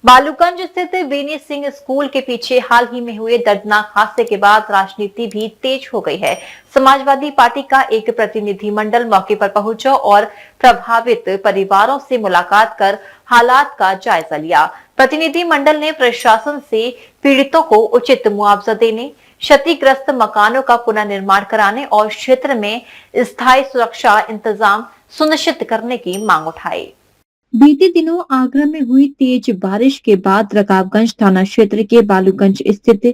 बालूगंज स्थित बेनी सिंह स्कूल के पीछे हाल ही में हुए दर्दनाक हादसे के बाद राजनीति भी तेज हो गई है। समाजवादी पार्टी का एक प्रतिनिधिमंडल मौके पर पहुंचा और प्रभावित परिवारों से मुलाकात कर हालात का जायजा लिया। प्रतिनिधिमंडल ने प्रशासन से पीड़ितों को उचित मुआवजा देने, क्षतिग्रस्त मकानों का पुनर्निर्माण कराने और क्षेत्र में स्थायी सुरक्षा इंतजाम सुनिश्चित करने की मांग उठाई। बीते दिनों आगरा में हुई तेज बारिश के बाद रकाबगंज थाना क्षेत्र के बालूगंज स्थित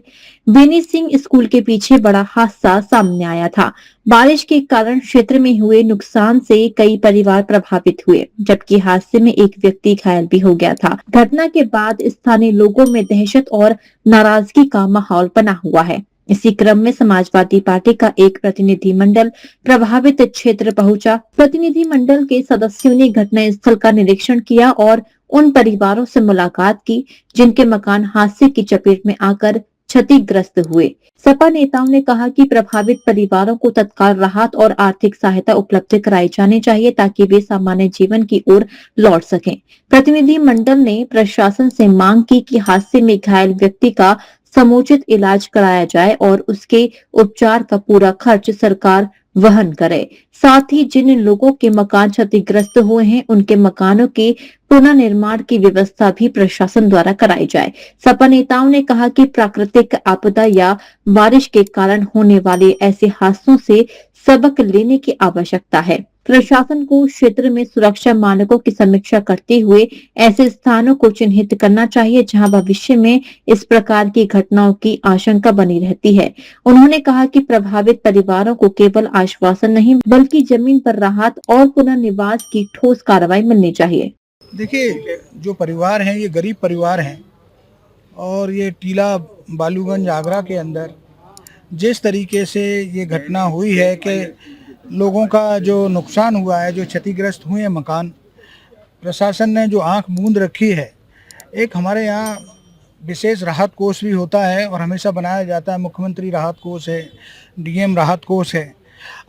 बेनी सिंह स्कूल के पीछे बड़ा हादसा सामने आया था। बारिश के कारण क्षेत्र में हुए नुकसान से कई परिवार प्रभावित हुए, जबकि हादसे में एक व्यक्ति घायल भी हो गया था। घटना के बाद स्थानीय लोगों में दहशत और नाराजगी का माहौल बना हुआ है। इसी क्रम में समाजवादी पार्टी का एक प्रतिनिधिमंडल प्रभावित क्षेत्र पहुंचा। प्रतिनिधिमंडल के सदस्यों ने घटनास्थल का निरीक्षण किया और उन परिवारों से मुलाकात की जिनके मकान हादसे की चपेट में आकर क्षतिग्रस्त हुए। सपा नेताओं ने कहा कि प्रभावित परिवारों को तत्काल राहत और आर्थिक सहायता उपलब्ध कराई जानी चाहिए ताकि वे सामान्य जीवन की ओर लौट सकें। प्रतिनिधिमंडल ने प्रशासन से मांग की कि हादसे में घायल व्यक्ति का समुचित इलाज कराया जाए और उसके उपचार का पूरा खर्च सरकार वहन करे। साथ ही जिन लोगों के मकान क्षतिग्रस्त हुए हैं उनके मकानों के पुनर्निर्माण की व्यवस्था भी प्रशासन द्वारा कराई जाए। सपा नेताओं ने कहा कि प्राकृतिक आपदा या बारिश के कारण होने वाले ऐसे हादसों से सबक लेने की आवश्यकता है। प्रशासन को क्षेत्र में सुरक्षा मानकों की समीक्षा करते हुए ऐसे स्थानों को चिन्हित करना चाहिए जहां भविष्य में इस प्रकार की घटनाओं की आशंका बनी रहती है। उन्होंने कहा कि प्रभावित परिवारों को केवल आश्वासन नहीं बल्कि जमीन पर राहत और पुनर्निवास की ठोस कार्रवाई मिलनी चाहिए। देखिए, जो परिवार हैं ये गरीब परिवार हैं और ये टीला बालूगंज आगरा के अंदर जिस तरीके से ये घटना हुई है कि लोगों का जो नुकसान हुआ है, जो क्षतिग्रस्त हुए हैं मकान, प्रशासन ने जो आंख मूंद रखी है। एक हमारे यहाँ विशेष राहत कोष भी होता है और हमेशा बनाया जाता है, मुख्यमंत्री राहत कोष है, डीएम राहत कोष है।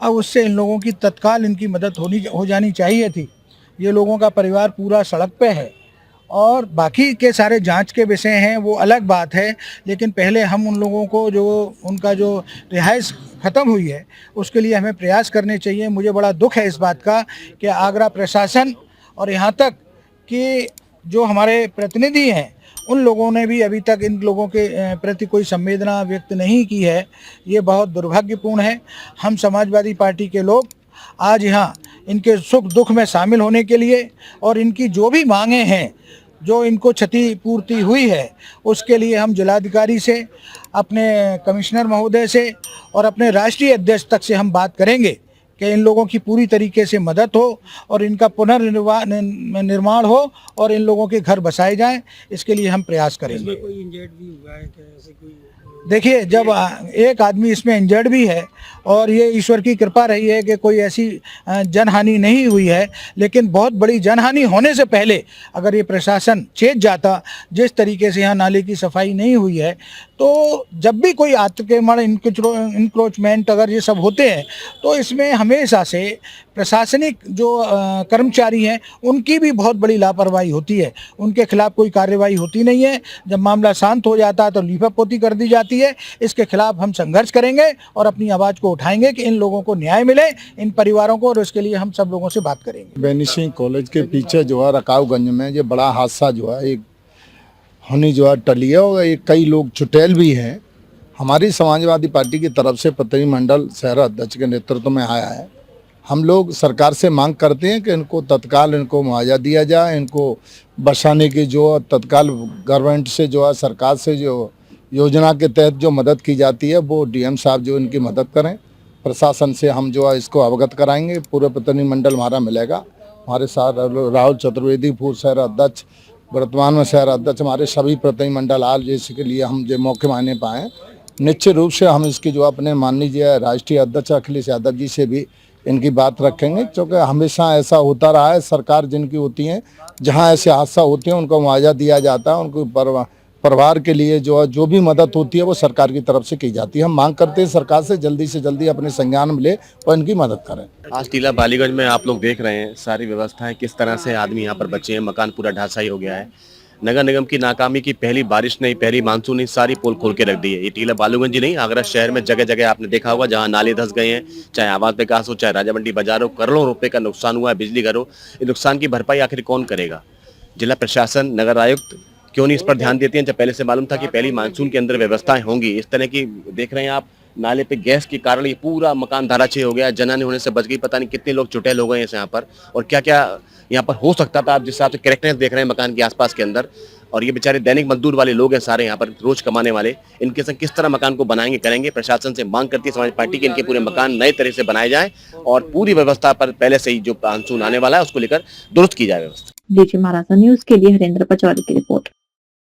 अब उससे इन लोगों की तत्काल इनकी मदद हो जानी चाहिए थी। ये लोगों का परिवार पूरा सड़क पे है और बाकी के सारे जांच के विषय हैं वो अलग बात है, लेकिन पहले हम उन लोगों को जो उनका जो रिहाइश ख़त्म हुई है उसके लिए हमें प्रयास करने चाहिए। मुझे बड़ा दुख है इस बात का कि आगरा प्रशासन और यहाँ तक कि जो हमारे प्रतिनिधि हैं उन लोगों ने भी अभी तक इन लोगों के प्रति कोई संवेदना व्यक्त नहीं की है। ये बहुत दुर्भाग्यपूर्ण है। हम समाजवादी पार्टी के लोग आज यहाँ इनके सुख दुख में शामिल होने के लिए और इनकी जो भी मांगे हैं, जो इनको क्षतिपूर्ति हुई है, उसके लिए हम जिलाधिकारी से, अपने कमिश्नर महोदय से और अपने राष्ट्रीय अध्यक्ष तक से हम बात करेंगे कि इन लोगों की पूरी तरीके से मदद हो और इनका पुनर्निर्माण हो और इन लोगों के घर बसाए जाएं। इसके लिए हम प्रयास करेंगे। इसमें कोई इंजर्ड भी हुआ है क्या? ऐसे कोई देखिए, जब एक आदमी इसमें इंजर्ड भी है और ये ईश्वर की कृपा रही है कि कोई ऐसी जनहानि नहीं हुई है, लेकिन बहुत बड़ी जनहानि होने से पहले अगर ये प्रशासन चेत जाता, जिस तरीके से यहाँ नाले की सफाई नहीं हुई है, तो जब भी कोई आक्रमण इंक्रोचमेंट अगर ये सब होते हैं तो इसमें हमेशा से प्रशासनिक जो कर्मचारी हैं उनकी भी बहुत बड़ी लापरवाही होती है। उनके खिलाफ कोई कार्रवाई होती नहीं है। जब मामला शांत हो जाता है तो लीपापोती कर दी जाती है। इसके खिलाफ हम संघर्ष करेंगे और अपनी आवाज़ को उठाएंगे कि इन लोगों को न्याय मिले, इन परिवारों को, और उसके लिए हम सब लोगों से बात करेंगे। बेनी सिंह कॉलेज के पीछे जो है रकाबगंज में ये बड़ा हादसा जो है एक होनी जो है टली है और एक कई लोग चुटेल भी हैं। हमारी समाजवादी पार्टी की तरफ से प्रतिनिधिमंडल शहर अध्यक्ष के नेतृत्व में आया है। हम लोग सरकार से मांग करते हैं कि इनको तत्काल इनको मुआवजा दिया जाए, इनको बसाने की जो तत्काल गवर्नमेंट से जो है सरकार से जो योजना के तहत जो मदद की जाती है वो डीएम साहब जो इनकी मदद करें। प्रशासन से हम जो है इसको अवगत कराएंगे। पूरे प्रतिनिधिमंडल हमारा मिलेगा। हमारे साथ राहुल चतुर्वेदी पूर्व शहर अध्यक्ष, वर्तमान में शहर अध्यक्ष, हमारे सभी प्रतिनिधिमंडल आज जिसके लिए हम जो मौके माने पाएँ, निश्चित रूप से हम इसकी जो अपने माननीय राष्ट्रीय अध्यक्ष अखिलेश यादव जी से भी इनकी बात रखेंगे, क्योंकि हमेशा ऐसा होता रहा है। सरकार जिनकी होती है, जहां ऐसे हादसा होते हैं उनको मुआवजा दिया जाता है। उनको परिवार के लिए जो भी मदद होती है वो सरकार की तरफ से की जाती है। हम मांग करते हैं सरकार से जल्दी अपने संज्ञान में ले और इनकी मदद करें। आज टीला बालीगंज में आप लोग देख रहे हैं सारी व्यवस्थाएं किस तरह से, आदमी यहाँ पर बचे हैं, मकान पूरा ढासाई हो गया है। नगर निगम की नाकामी की पहली बारिश नहीं, पहली मानसून नहीं, सारी पोल खोल के रख दी है। ये टीला बालूगंज ही नहीं, आगरा शहर में जगह जगह आपने देखा होगा जहां नाले धंस गए हैं, चाहे आवास विकास हो, चाहे राजा मंडी बाजार हो, करोड़ों रुपए का नुकसान हुआ है, बिजली घर हो। ये नुकसान की भरपाई आखिर कौन करेगा? जिला प्रशासन, नगर आयुक्त क्यों नहीं इस पर ध्यान देते हैं, जब पहले से मालूम था कि पहली मानसून के अंदर व्यवस्थाएं होंगी। इस तरह की देख रहे हैं आप, नाले पे गैस के कारण ये पूरा मकान धाराछेद हो गया, जनहानि होने से बच गई। पता नहीं कितने लोग चुटैल हो गए हैं यहाँ पर, और क्या क्या यहाँ पर हो सकता था। आप जिस हिसाब से कैरेक्टर्स देख रहे हैं मकान के आसपास के अंदर, और ये बेचारे दैनिक मजदूर वाले लोग हैं सारे यहाँ पर, रोज कमाने वाले, इनके संग किस तरह मकान को बनाएंगे, करेंगे। प्रशासन से मांग करती है समाज पार्टी के, इनके पूरे मकान नए तरह से बनाए जाए और पूरी व्यवस्था पर पहले से ही जो मानसून आने वाला है उसको लेकर दुरुस्त की जाए व्यवस्था। डीजी महाराजा न्यूज के लिए हरेंद्र पचौरी की रिपोर्ट।